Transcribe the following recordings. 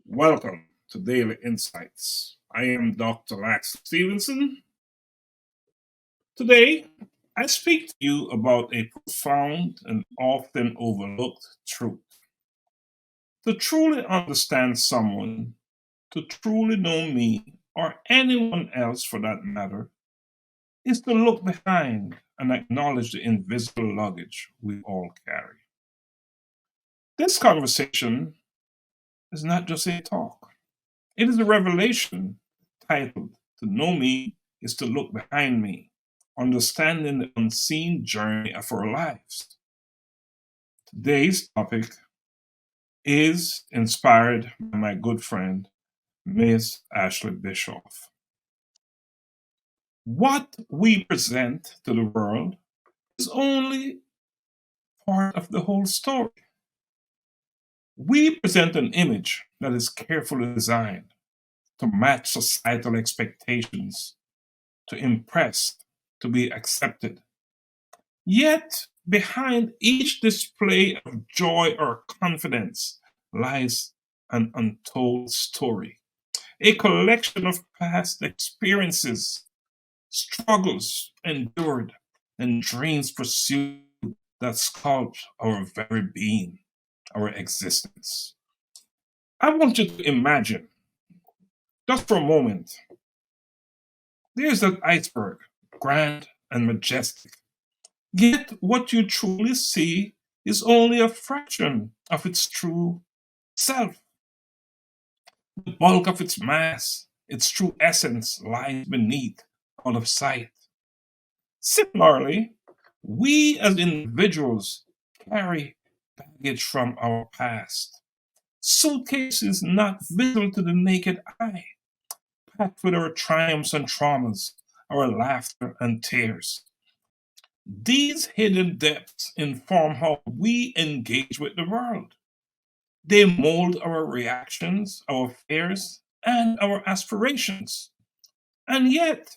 Welcome to Daily Insights. I am Dr. Laxley Stephenson. Today, I speak to you about a profound and often overlooked truth. To truly understand someone, to truly know me, or anyone else for that matter, is to look behind and acknowledge the invisible luggage we all carry. This conversation is not just a talk. It is a revelation titled, To Know Me is to Look Behind Me, Understanding the Unseen Journey of Our Lives. Today's topic is inspired by my good friend, Miss Ashley Bischoff. What we present to the world is only part of the whole story. We present an image that is carefully designed to match societal expectations, to impress, to be accepted. Yet, behind each display of joy or confidence lies an untold story, a collection of past experiences, struggles endured, and dreams pursued that sculpt our very being, our existence. I want you to imagine, just for a moment, there's that iceberg, grand and majestic. Yet what you truly see is only a fraction of its true self. The bulk of its mass, its true essence, lies beneath, out of sight. Similarly, we as individuals carry baggage from our past, suitcases not visible to the naked eye, packed with our triumphs and traumas, our laughter and tears. These hidden depths inform how we engage with the world. They mold our reactions, our fears, and our aspirations. And yet,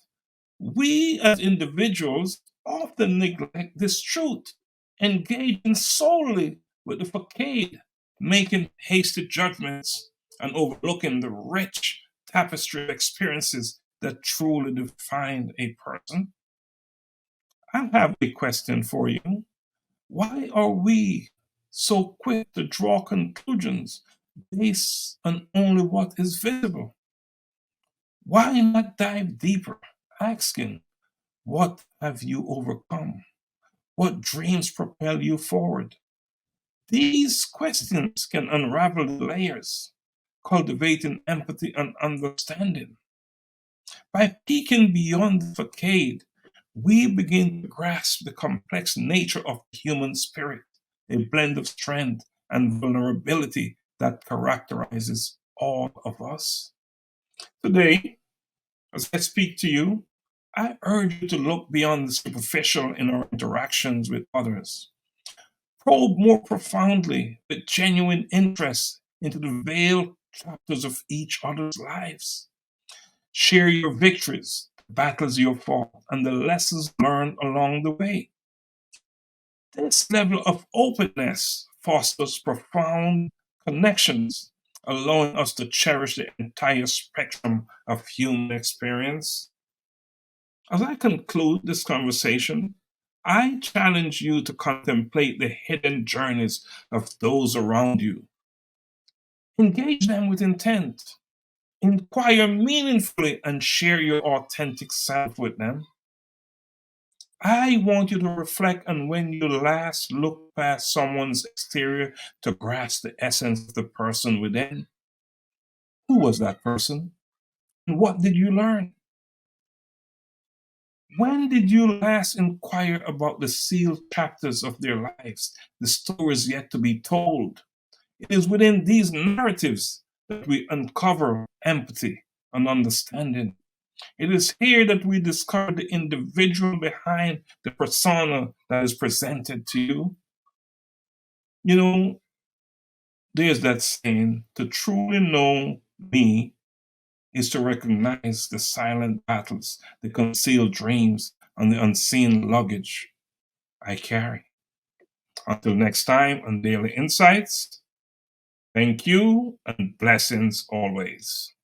we as individuals often neglect this truth, engaging solely with the facade, making hasty judgments, and overlooking the rich tapestry of experiences that truly define a person. I have a question for you. Why are we so quick to draw conclusions based on only what is visible? Why not dive deeper, asking, what have you overcome? What dreams propel you forward? These questions can unravel the layers, cultivating empathy and understanding. By peeking beyond the facade, we begin to grasp the complex nature of the human spirit, a blend of strength and vulnerability that characterizes all of us. Today, as I speak to you, I urge you to look beyond the superficial in our interactions with others. Probe more profoundly with genuine interest into the veiled chapters of each other's lives. Share your victories, the battles you fought, and the lessons learned along the way. This level of openness fosters profound connections, allowing us to cherish the entire spectrum of human experience. As I conclude this conversation, I challenge you to contemplate the hidden journeys of those around you. Engage them with intent, inquire meaningfully, and share your authentic self with them. I want you to reflect on when you last looked past someone's exterior to grasp the essence of the person within. Who was that person? And what did you learn? When did you last inquire about the sealed chapters of their lives, the stories yet to be told? It is within these narratives that we uncover empathy and understanding. It is here that we discover the individual behind the persona that is presented to you. You know, there's that saying, to truly know me is to recognize the silent battles, the concealed dreams, and the unseen luggage I carry. Until next time on Daily Insights, thank you and blessings always.